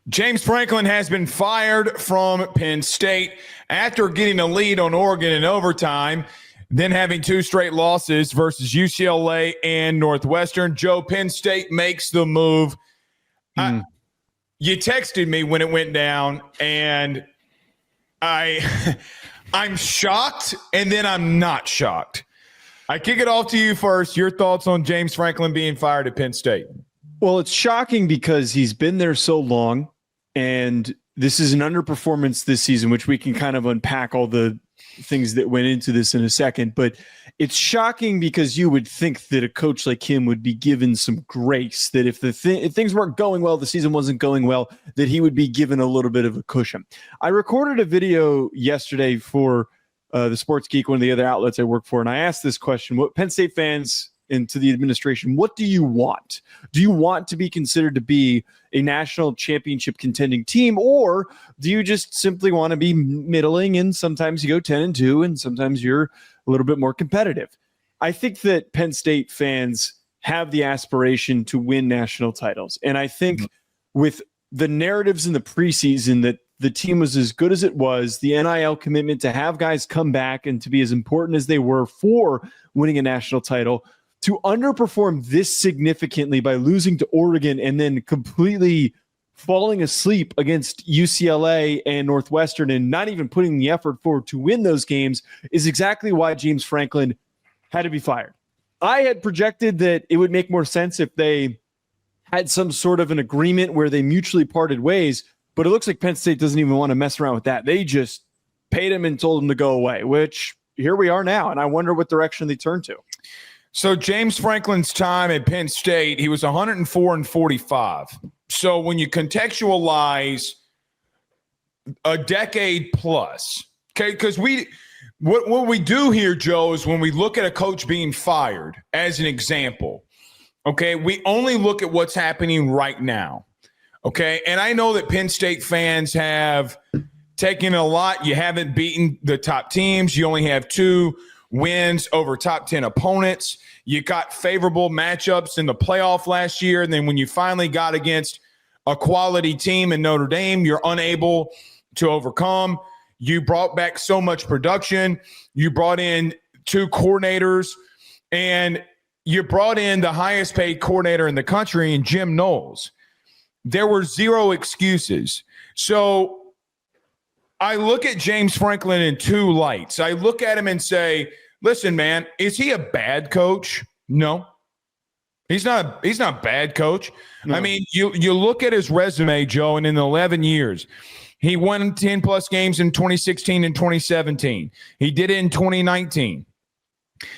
James Franklin has been fired from Penn State after getting a lead on Oregon in overtime, then having two straight losses versus UCLA and Northwestern. Joe, Penn State makes the move. You texted me when it went down, and I'm shocked, and then I'm not shocked. I kick it off to you first. Your thoughts on James Franklin being fired at Penn State? Well, it's shocking because he's been there so long, and this is an underperformance this season, which we can kind of unpack all the things that went into this in a second. But it's shocking because you would think that a coach like him would be given some grace, that if if things weren't going well, the season wasn't going well, that he would be given a little bit of a cushion. I recorded a video yesterday for the Sports Geek, one of the other outlets I work for, and I asked this question: what Penn State fans and to the administration, what do you want? Do you want to be considered to be a national championship contending team, or do you just simply want to be middling, and sometimes you go 10-2 and sometimes you're a little bit more competitive? I think that Penn State fans have the aspiration to win national titles. And I think with the narratives in the preseason that the team was as good as it was, the NIL commitment to have guys come back and to be as important as they were for winning a national title, to underperform this significantly by losing to Oregon and then completely falling asleep against UCLA and Northwestern and not even putting the effort forward to win those games is exactly why James Franklin had to be fired. I had projected that it would make more sense if they had some sort of an agreement where they mutually parted ways, but it looks like Penn State doesn't even want to mess around with that. They just paid him and told him to go away, which here we are now, and I wonder what direction they turn to. So James Franklin's time at Penn State, he was 104-45. So when you contextualize a decade plus, okay, because what we do here, Joe, is when we look at a coach being fired as an example, okay, we only look at what's happening right now, okay? And I know that Penn State fans have taken a lot. You haven't beaten the top teams. You only have 2 wins over top 10 opponents. You got favorable matchups in the playoff last year. And then when you finally got against a quality team in Notre Dame, you're unable to overcome. You brought back so much production. You brought in 2 coordinators, and you brought in the highest paid coordinator in the country in Jim Knowles. There were 0 excuses. So I look at James Franklin in 2 lights. I look at him and say, listen, man, is he a bad coach? No. He's not a bad coach. No. I mean, you look at his resume, Joe, and in 11 years, he won 10-plus games in 2016 and 2017. He did it in 2019.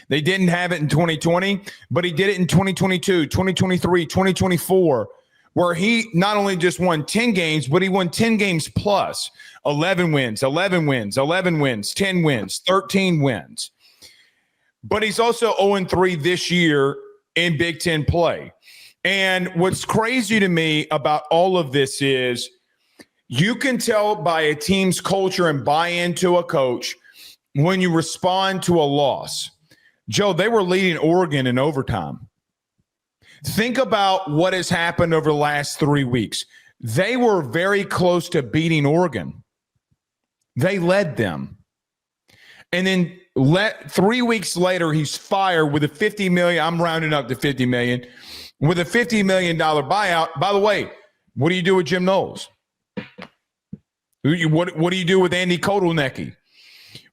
They didn't have it in 2020, but he did it in 2022, 2023, 2024, where he not only just won 10 games, but he won 10 games plus, 11 wins, 11 wins, 11 wins, 10 wins, 13 wins. But he's also 0-3 this year in Big Ten play. And what's crazy to me about all of this is you can tell by a team's culture and buy into a coach when you respond to a loss. Joe, they were leading Oregon in overtime. Think about what has happened over the last 3 weeks. They were very close to beating Oregon. They led them. And then 3 weeks later, he's fired with a $50 million. I'm rounding up to $50 million. With a $50 million buyout. By the way, what do you do with Jim Knowles? What do you do with Andy Kotelnicki?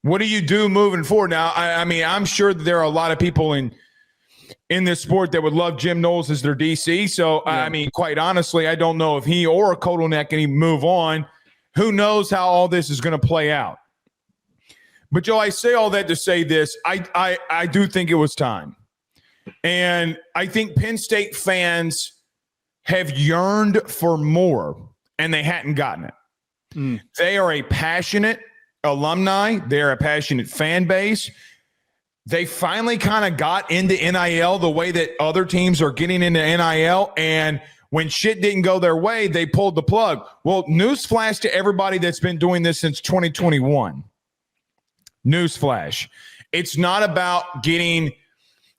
What do you do moving forward? Now, I mean, I'm sure that there are a lot of people in this sport that would love Jim Knowles as their DC. So, yeah. I mean, quite honestly, I don't know if he or Kotelnicki move on. Who knows how all this is going to play out? But, Joe, I say all that to say this. I do think it was time. And I think Penn State fans have yearned for more, and they hadn't gotten it. They are a passionate alumni. They're a passionate fan base. They finally kind of got into NIL the way that other teams are getting into NIL, and when shit didn't go their way, they pulled the plug. Well, newsflash to everybody that's been doing this since 2021. Newsflash. It's not about getting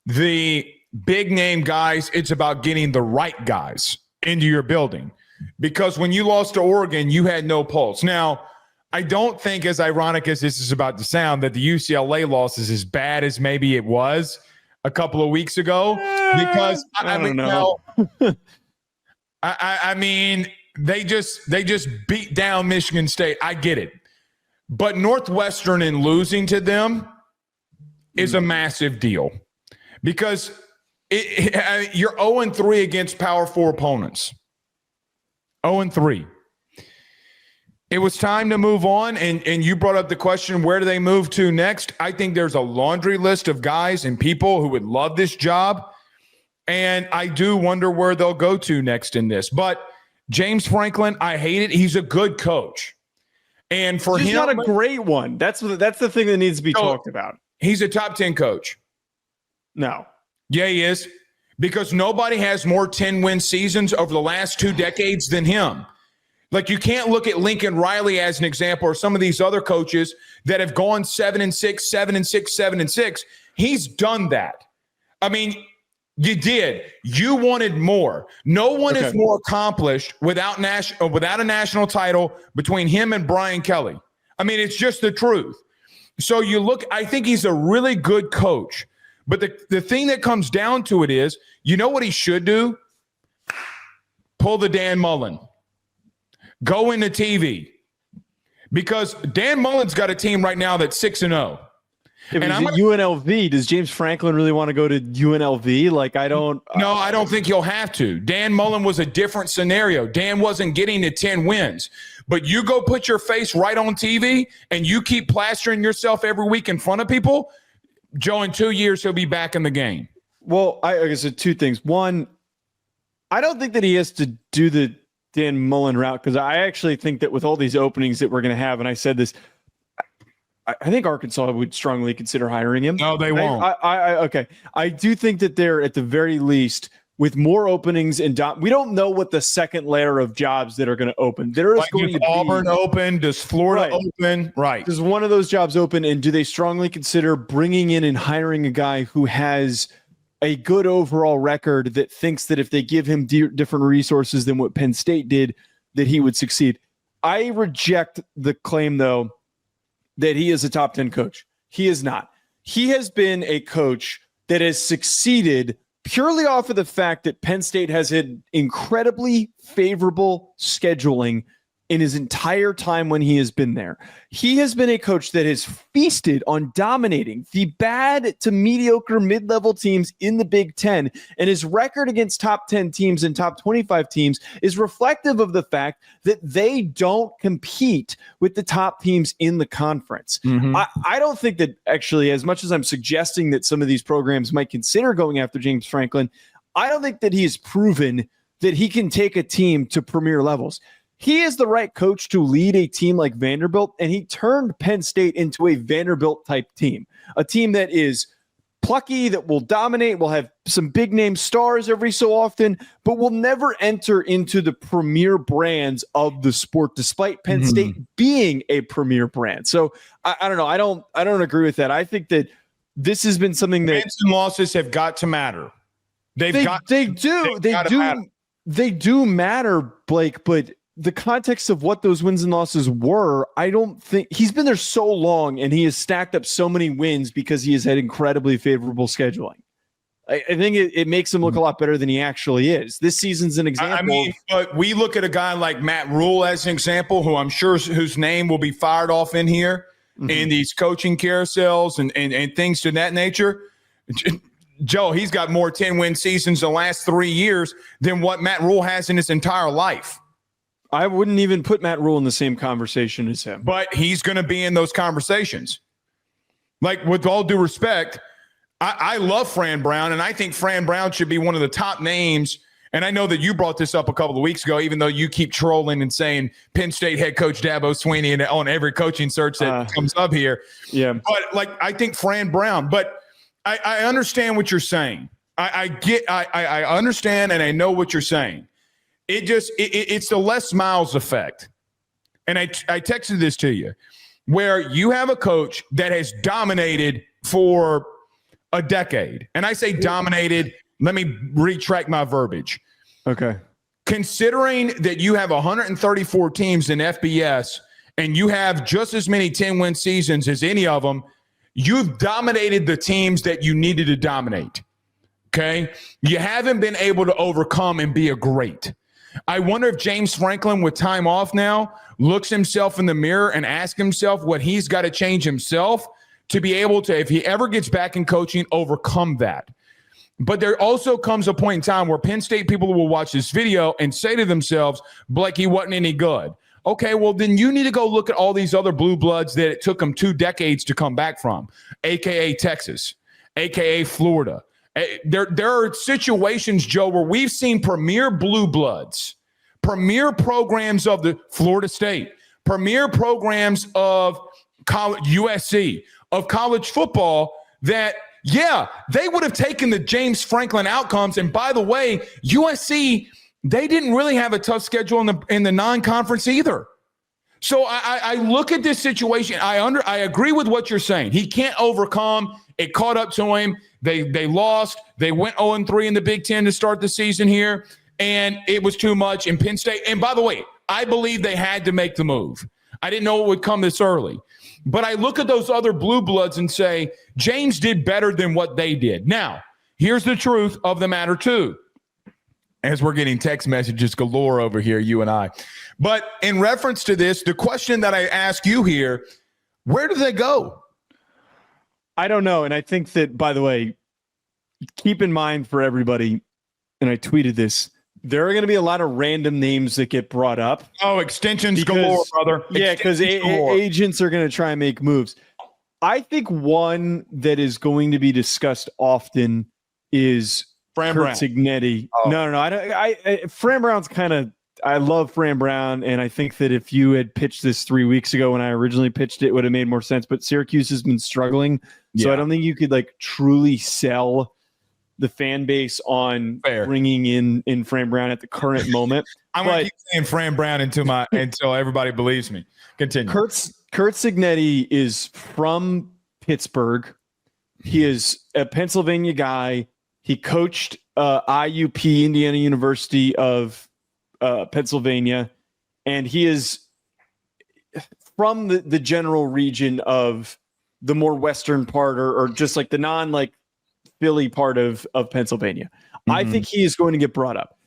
the big name guys. It's about getting the right guys into your building. because when you lost to Oregon, you had no pulse. Now, I don't think, as ironic as this is about to sound, that the UCLA loss is as bad as maybe it was a couple of weeks ago, because I mean, no. I mean, they just beat down Michigan State. I get it. But Northwestern in losing to them is a massive deal, because you're 0-3 against Power 4 opponents. 0-3. It was time to move on, and you brought up the question, where do they move to next? I think there's a laundry list of guys and people who would love this job, and I do wonder where they'll go to next in this. But James Franklin, I hate it. He's a good coach. And for him, not a great one. That's the thing that needs to be talked about. He's a top 10 coach. No. Yeah, he is. Because nobody has more 10-win seasons over the last 2 decades than him. Like, you can't look at Lincoln Riley as an example, or some of these other coaches that have gone 7-6, 7-6, 7-6. He's done that. I mean, you did. You wanted more. No one is more accomplished without a national title between him and Brian Kelly. I mean, it's just the truth. So you look, I think he's a really good coach. But the thing that comes down to it is, you know what he should do? Pull the Dan Mullen. Go into TV. Because Dan Mullen's got a team right now that's 6-0. And I'm UNLV. Does James Franklin really want to go to UNLV? Like, I don't. No, I don't think he'll have to. Dan Mullen was a different scenario. Dan wasn't getting to 10 wins. But you go put your face right on TV and you keep plastering yourself every week in front of people, Joe, in 2 years, he'll be back in the game. Well, I guess 2 things. One, I don't think that he has to do the Dan Mullen route, because I actually think that with all these openings that we're going to have, and I said this, I think Arkansas would strongly consider hiring him. No, they won't. Okay. I do think that they're, at the very least, with more openings, and we don't know what the second layer of jobs that are going to open. There is going to be Auburn open. Does Florida open? Right. Does one of those jobs open? And do they strongly consider bringing in and hiring a guy who has a good overall record, that thinks that if they give him different resources than what Penn State did, that he would succeed? I reject the claim, though, that he is a top 10 coach. He is not. He has been a coach that has succeeded purely off of the fact that Penn State has had incredibly favorable scheduling in his entire time when he has been there. He has been a coach that has feasted on dominating the bad to mediocre mid-level teams in the Big Ten, and his record against top 10 teams and top 25 teams is reflective of the fact that they don't compete with the top teams in the conference. Mm-hmm. I don't think that, actually, as much as I'm suggesting that some of these programs might consider going after James Franklin, I don't think that he has proven that he can take a team to premier levels. He is the right coach to lead a team like Vanderbilt, and he turned Penn State into a Vanderbilt-type team, a team that is plucky, that will dominate, will have some big-name stars every so often, but will never enter into the premier brands of the sport, despite Penn State being a premier brand. So I don't know. I don't agree with that. I think that this has been something that wins and losses have got to matter. They do matter, Blake, but the context of what those wins and losses were, I don't think he's been there so long, and he has stacked up so many wins because he has had incredibly favorable scheduling. I think it makes him look a lot better than he actually is. This season's an example. I mean, but we look at a guy like Matt Rule as an example, who I'm sure whose name will be fired off in here in these coaching carousels and things to that nature. Joe, he's got more 10-win seasons the last 3 years than what Matt Rule has in his entire life. I wouldn't even put Matt Rule in the same conversation as him. But he's going to be in those conversations. Like, with all due respect, I love Fran Brown, and I think Fran Brown should be one of the top names. And I know that you brought this up a couple of weeks ago, even though you keep trolling and saying Penn State head coach Dabo Swinney on every coaching search that comes up here. Yeah. But, like, I think Fran Brown. But I understand what you're saying. I understand, and I know what you're saying. It's the Les Miles effect. And I texted this to you, where you have a coach that has dominated for a decade. And I say dominated, let me retract my verbiage. Okay. considering that you have 134 teams in FBS and you have just as many 10-win seasons as any of them, you've dominated the teams that you needed to dominate. Okay? You haven't been able to overcome and be a great. I wonder if James Franklin, with time off now, looks himself in the mirror and asks himself what he's got to change himself to be able to, if he ever gets back in coaching, overcome that. But there also comes a point in time where Penn State people will watch this video and say to themselves, Blake, he wasn't any good. Okay, well, then you need to go look at all these other blue bloods that it took them 2 decades to come back from, a.k.a. Texas, a.k.a. Florida. There are situations, Joe, where we've seen premier blue bloods, premier programs of the Florida State, premier programs of college, USC, of college football that, yeah, they would have taken the James Franklin outcomes. And by the way, USC, they didn't really have a tough schedule in the non-conference either. So I look at this situation. I agree with what you're saying. He can't overcome. It caught up to him. They lost. They went 0-3 in the Big Ten to start the season here, and it was too much in Penn State. And by the way, I believe they had to make the move. I didn't know it would come this early. But I look at those other blue bloods and say, James did better than what they did. Now, here's the truth of the matter, too. As we're getting text messages galore over here, you and I. But in reference to this, the question that I ask you here, where do they go? I don't know. And I think that, by the way, keep in mind for everybody, and I tweeted this, there are going to be a lot of random names that get brought up. Oh, extensions galore, brother. Yeah, because agents are going to try and make moves. I think one that is going to be discussed often is Fran Kurt Brown. Cignetti. Oh. No. Fran Brown's kind of, I love Fran Brown, and I think that if you had pitched this 3 weeks ago when I originally pitched it, it would have made more sense. But Syracuse has been struggling, so I don't think you could like truly sell the fan base on bringing in Fran Brown at the current moment. I'm going to keep saying Fran Brown until everybody believes me. Continue. Kurt Cignetti is from Pittsburgh. He is a Pennsylvania guy. He coached IUP, Indiana University of Pennsylvania, and he is from the general region of the more western part or just like the non Philly part of Pennsylvania. Mm-hmm. I think he is going to get brought up.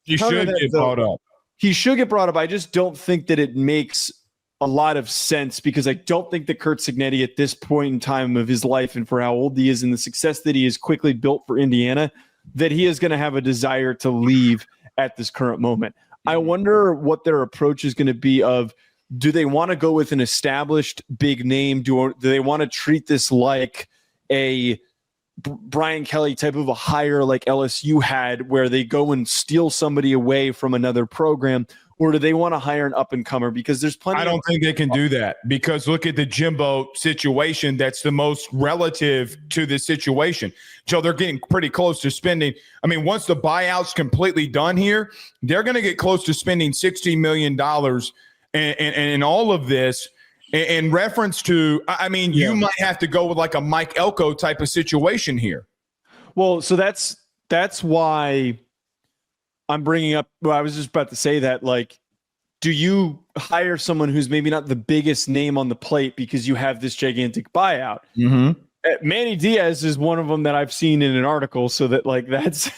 He should get brought up. He should get brought up. I just don't think that it makes a lot of sense because I don't think that Kurt Cignetti at this point in time of his life and for how old he is and the success that he has quickly built for Indiana, that he is going to have a desire to leave at this current moment. I wonder what their approach is going to be of, do they want to go with an established big name? Do they want to treat this like a Brian Kelly type of a hire like LSU had where they go and steal somebody away from another program? Or do they want to hire an up-and-comer? Because there's plenty. I don't think they can do that because look at the Jimbo situation. That's the most relative to the situation. Joe, they're getting pretty close to spending. I mean, once the buyout's completely done here, they're going to get close to spending $60 million in all of this. In reference to, I mean, you might have to go with like a Mike Elko type of situation here. Well, so that's why I'm bringing up. Well, I was just about to say that. Like, do you hire someone who's maybe not the biggest name on the plate because you have this gigantic buyout? Mm-hmm. Manny Diaz is one of them that I've seen in an article, so that like that's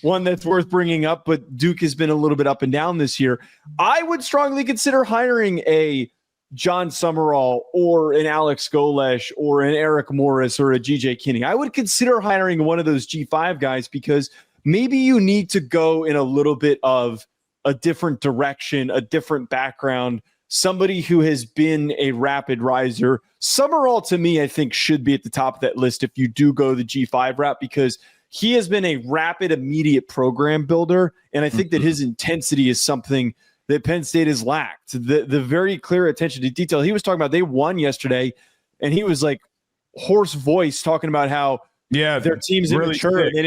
one that's worth bringing up. But Duke has been a little bit up and down this year. I would strongly consider hiring a John Summerall or an Alex Golesh or an Eric Morris or a GJ Kinney. I would consider hiring one of those G5 guys because maybe you need to go in a little bit of a different direction, a different background, somebody who has been a rapid riser. Summerall, to me, I think should be at the top of that list if you do go the G5 route because he has been a rapid, immediate program builder. And I think that his intensity is something that Penn State has lacked. The very clear attention to detail. He was talking about they won yesterday, and he was like hoarse voice talking about how their team's really immature and they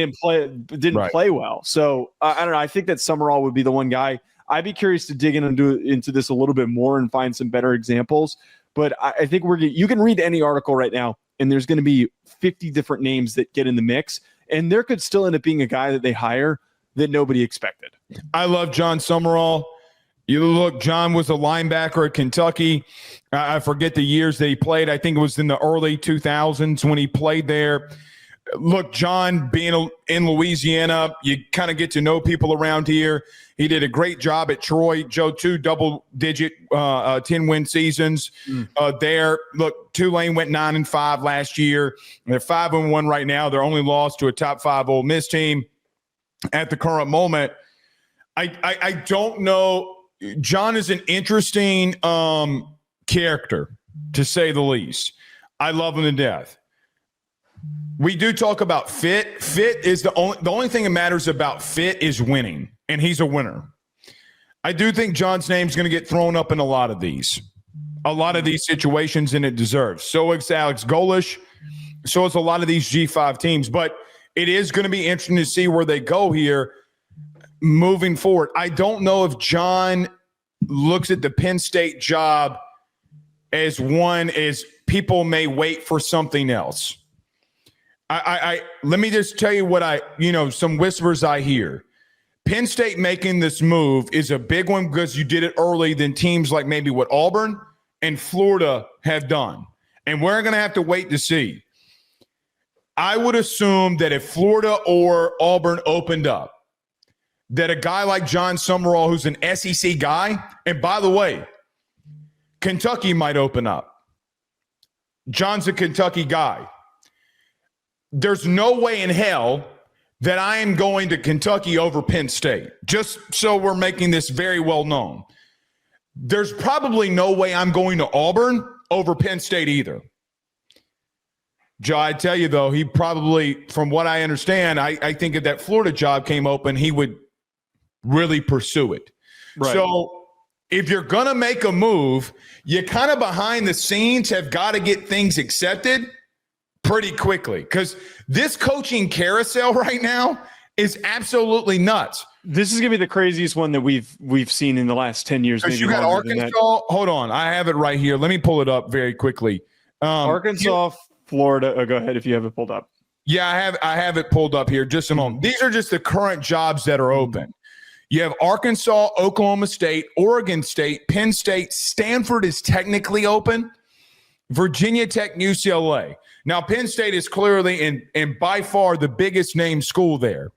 didn't play well. So I don't know. I think that Summerall would be the one guy. I'd be curious to dig into this a little bit more and find some better examples. But I think you can read any article right now, and there's going to be 50 different names that get in the mix, and there could still end up being a guy that they hire that nobody expected. I love John Summerall. You look, John was a linebacker at Kentucky. I forget the years that he played. I think it was in the early 2000s when he played there. Look, John, being in Louisiana, you kind of get to know people around here. He did a great job at Troy. Joe, 2 double-digit 10-win seasons there. Look, Tulane went 9-5 last year. They're 5-1 right now. They're only lost to a top-5 Ole Miss team at the current moment. I don't know. John is an interesting character, to say the least. I love him to death. We do talk about fit. Fit is the only thing that matters about fit is winning, and he's a winner. I do think John's name's going to get thrown up in a lot of these situations, and it deserves. So is Alex Golish. So is a lot of these G5 teams. But it is going to be interesting to see where they go here moving forward. I don't know if John looks at the Penn State job as one as people may wait for something else. I let me just tell you what some whispers I hear. Penn State making this move is a big one because you did it early than teams like maybe what Auburn and Florida have done. And we're going to have to wait to see. I would assume that if Florida or Auburn opened up, that a guy like John Summerall, who's an SEC guy, and by the way, Kentucky might open up. John's a Kentucky guy. There's no way in hell that I am going to Kentucky over Penn State, just so we're making this very well known. There's probably no way I'm going to Auburn over Penn State either. Joe, I tell you, though, he probably, from what I understand, I think if that Florida job came open, he would really pursue it. Right. So if you're going to make a move, you kind of behind the scenes have got to get things accepted pretty quickly, because this coaching carousel right now is absolutely nuts. This is going to be the craziest one that we've seen in the last 10 years. Maybe you got Arkansas. Hold on. I have it right here. Let me pull it up very quickly. Arkansas, Florida. Oh, go ahead if you have it pulled up. Yeah, I have it pulled up here. Just a moment. These are just the current jobs that are open. You have Arkansas, Oklahoma State, Oregon State, Penn State, Stanford is technically open, Virginia Tech, UCLA. Now, Penn State is clearly and by far the biggest name school there.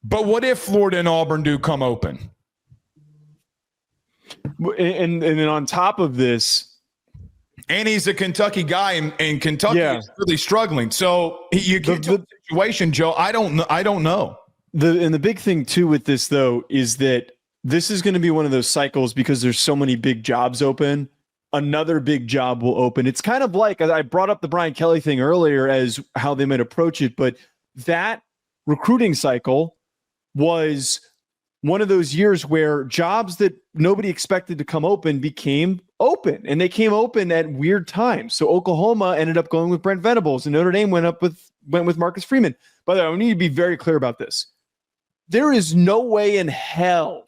But what if Florida and Auburn do come open? And then on top of this, and he's a Kentucky guy, and Kentucky is really struggling. So you get to a situation, Joe. I don't know. The big thing too with this though is that this is going to be one of those cycles because there's so many big jobs open. Another big job will open. It's kind of like, I brought up the Brian Kelly thing earlier as how they might approach it, but that recruiting cycle was one of those years where jobs that nobody expected to come open became open, and they came open at weird times. So Oklahoma ended up going with Brent Venables, and Notre Dame went with Marcus Freeman. By the way, I need to be very clear about this. There is no way in hell,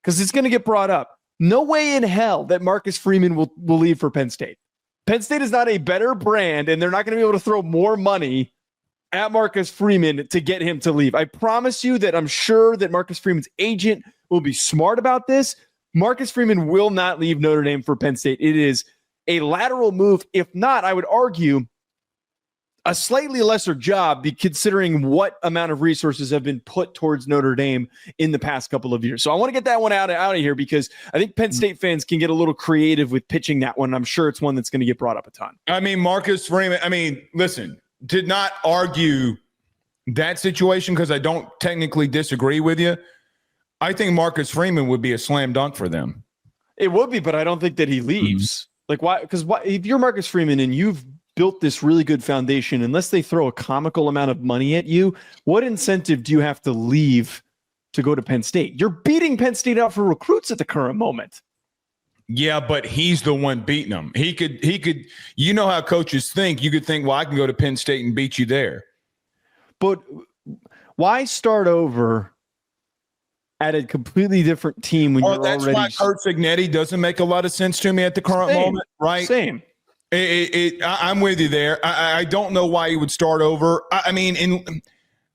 because it's going to get brought up, no way in hell that Marcus Freeman will leave for Penn State. Penn State is not a better brand, and they're not going to be able to throw more money at Marcus Freeman to get him to leave. I promise you that I'm sure that Marcus Freeman's agent will be smart about this. Marcus Freeman will not leave Notre Dame for Penn State. It is a lateral move. If not, I would argue a slightly lesser job, considering what amount of resources have been put towards Notre Dame in the past couple of years. So I want to get that one out of here because I think Penn State fans can get a little creative with pitching that one. I'm sure it's one that's going to get brought up a ton. I mean, Marcus Freeman, listen, did not argue that situation because I don't technically disagree with you. I think Marcus Freeman would be a slam dunk for them. It would be, but I don't think that he leaves. Like, why? Because if you're Marcus Freeman and you've built this really good foundation, unless they throw a comical amount of money at you, what incentive do you have to leave to go to Penn State? You're beating Penn State out for recruits at the current moment. Yeah, but he's the one beating them. He could, you know how coaches think. You could think, well, I can go to Penn State and beat you there. But why start over at a completely different team when you're that's already... That's why Kurt Cignetti doesn't make a lot of sense to me at the current moment, right? Same. I'm with you there. I don't know why he would start over.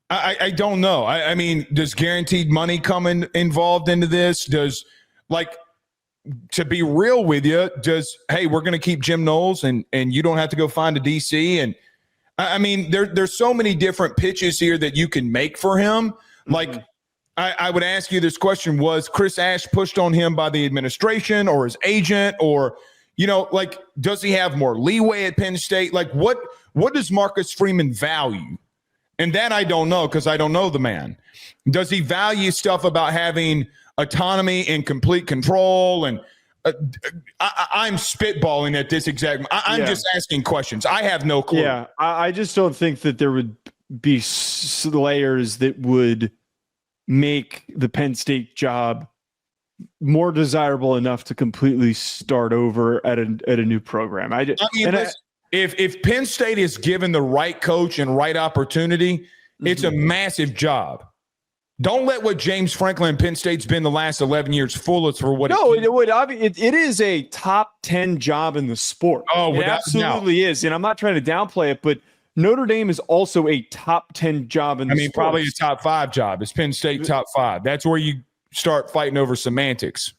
I don't know. I mean, does guaranteed money come involved into this? Does, like, to be real with you, hey, we're going to keep Jim Knowles and you don't have to go find a DC. And I mean, there's so many different pitches here that you can make for him. Like, I would ask you this question: was Chris Ash pushed on him by the administration or his agent, or, like, does he have more leeway at Penn State? Like, what does Marcus Freeman value? And that I don't know, because I don't know the man. Does he value stuff about having autonomy and complete control? And I'm spitballing at this exact. I'm just asking questions. I have no clue. Yeah, I just don't think that there would be layers that would make the Penn State job more desirable enough to completely start over at a new program. If Penn State is given the right coach and right opportunity, it's a massive job. Don't let what James Franklin and Penn State's been the last 11 years fool us for what it is a top 10 job in the sport. Oh, it absolutely is. And I'm not trying to downplay it, but Notre Dame is also a top 10 job in the sport. Probably a top 5 job. It's Penn State top 5. That's where you start fighting over semantics.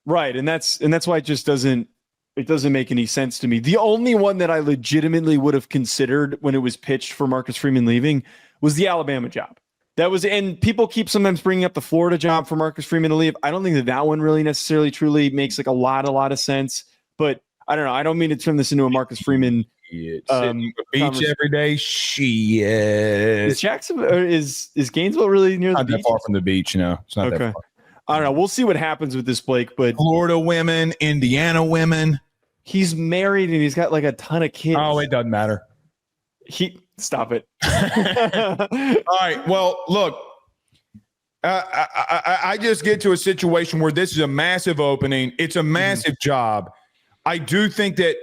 Right. And that's why it just doesn't make any sense to me. The only one that I legitimately would have considered when it was pitched for Marcus Freeman leaving was the Alabama job. And people keep sometimes bringing up the Florida job for Marcus Freeman to leave. I don't think that one really necessarily truly makes like a lot of sense, but I don't know. I don't mean to turn this into a Marcus Freeman sitting on the beach every day. Shit. Is Jacksonville or is Gainesville really near the beach? Not that far from the beach, no. It's not that far. I don't know. We'll see what happens with this, Blake, but Florida women, Indiana women. He's married and he's got like a ton of kids. Oh, it doesn't matter. Stop it. All right. Well, look, I just get to a situation where this is a massive opening. It's a massive job. I do think that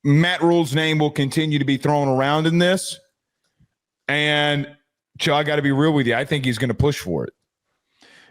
Matt Rule's name will continue to be thrown around in this. And Joe, I got to be real with you. I think he's going to push for it.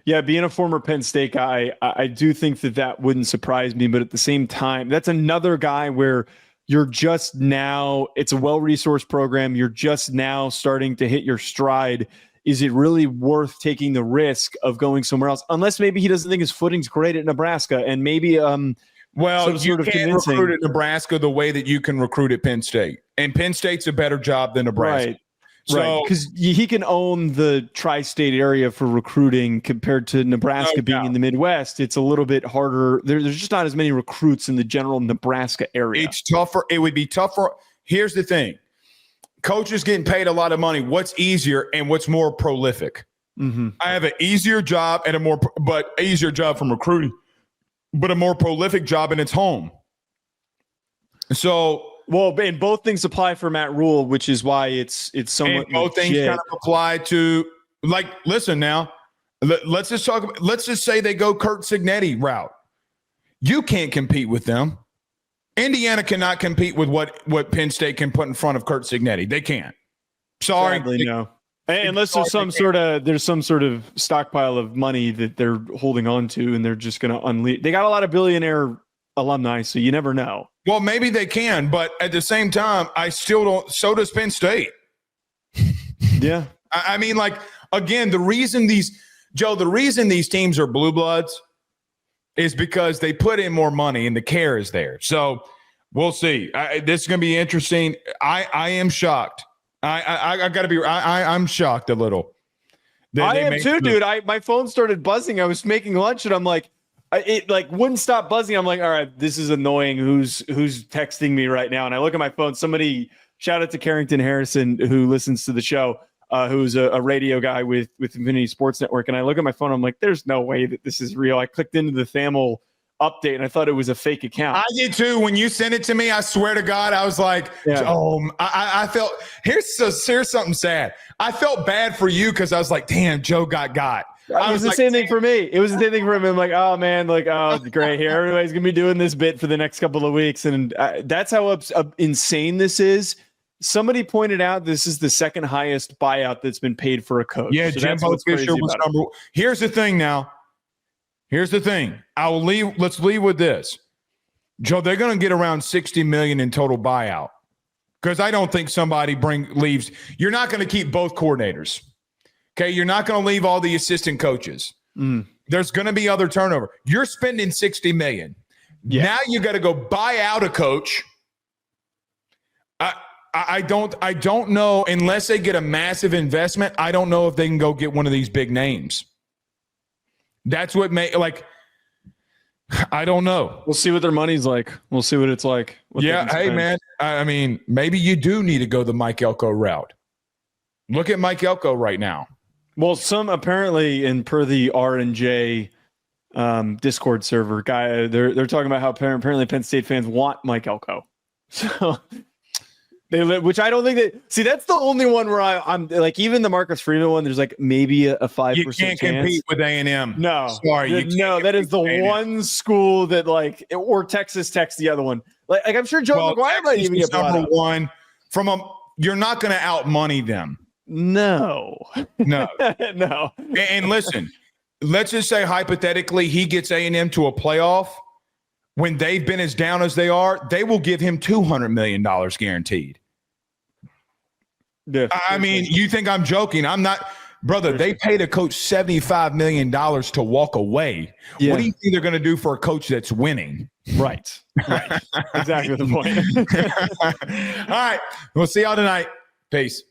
Yeah, being a former Penn State guy, I do think that wouldn't surprise me. But at the same time, that's another guy where you're just now, it's a well-resourced program. You're just now starting to hit your stride. Is it really worth taking the risk of going somewhere else? Unless maybe he doesn't think his footing's great at Nebraska, and maybe you can't recruit at Nebraska the way that you can recruit at Penn State. And Penn State's a better job than Nebraska. Right. So, because he can own the tri-state area for recruiting compared to Nebraska being in the Midwest. It's a little bit harder. There's just not as many recruits in the general Nebraska area. It's tougher. It would be tougher. Here's the thing. Coaches getting paid a lot of money. What's easier and what's more prolific? I have an easier job and easier job from recruiting, but a more prolific job and it's home. So, well, and both things apply for Matt Rule, which is why it's somewhat. And both things kind of apply to, like, listen now. Let's just say they go Kurt Cignetti route. You can't compete with them. Indiana cannot compete with what Penn State can put in front of Kurt Cignetti. They can't. Sorry, sadly, no. Unless there's some sort of stockpile of money that they're holding on to, and they're just going to unleash. They got a lot of billionaire alumni, so you never know. Well, maybe they can, but at the same time, I still don't. So does Penn State. Yeah, I mean, like, again, the reason these teams are blue bloods is because they put in more money and the care is there. So we'll see. This is going to be interesting. I am shocked. I got to be. I'm shocked a little. I am too, dude. My phone started buzzing. I was making lunch and I'm like. It like wouldn't stop buzzing. I'm like, all right, this is annoying. Who's texting me right now? And I look at my phone. Somebody, shout out to Carrington Harrison, who listens to the show, who's a radio guy with Infinity Sports Network. And I look at my phone. I'm like, there's no way that this is real. I clicked into the Thamel update and I thought it was a fake account. I did too. When you sent it to me, I swear to God, I was like, I felt. Here's something sad. I felt bad for you because I was like, damn, Joe got. It was the same thing for me. It was the same thing for him. I'm like, oh man, great here. Everybody's gonna be doing this bit for the next couple of weeks, and that's how insane this is. Somebody pointed out this is the second highest buyout that's been paid for a coach. Yeah, so Jimbo Fisher was number. Here's the thing. Now, here's the thing. Let's leave with this, Joe. They're gonna get around $60 million in total buyout. because I don't think somebody leaves. You're not going to keep both coordinators. Okay, you're not going to leave all the assistant coaches. There's going to be other turnover. You're spending $60 million. Yeah. Now you got to go buy out a coach. I don't know, unless they get a massive investment. I don't know if they can go get one of these big names. That's what I don't know. We'll see what their money's like. We'll see what it's like. Hey, man. I mean, maybe you do need to go the Mike Elko route. Look at Mike Elko right now. Well, some apparently, and per the R&J Discord server guy, they're talking about how apparently Penn State fans want Mike Elko. So which I don't think that. See, that's the only one where I'm like, even the Marcus Freeman one. There's like maybe a 5%. You can't compete with A&M. No, sorry, no. That is the one school that or Texas Tech's the other one. Like I'm sure Joe McGuire might even get number one you're not going to out money them. No. No. And listen, let's just say hypothetically he gets A&M to a playoff. When they've been as down as they are, they will give him $200 million guaranteed. Yeah, I mean, you think I'm joking? I'm not. Brother, they paid a coach $75 million to walk away. Yeah. What do you think they're going to do for a coach that's winning? Right. Exactly the point. All right. We'll see y'all tonight. Peace.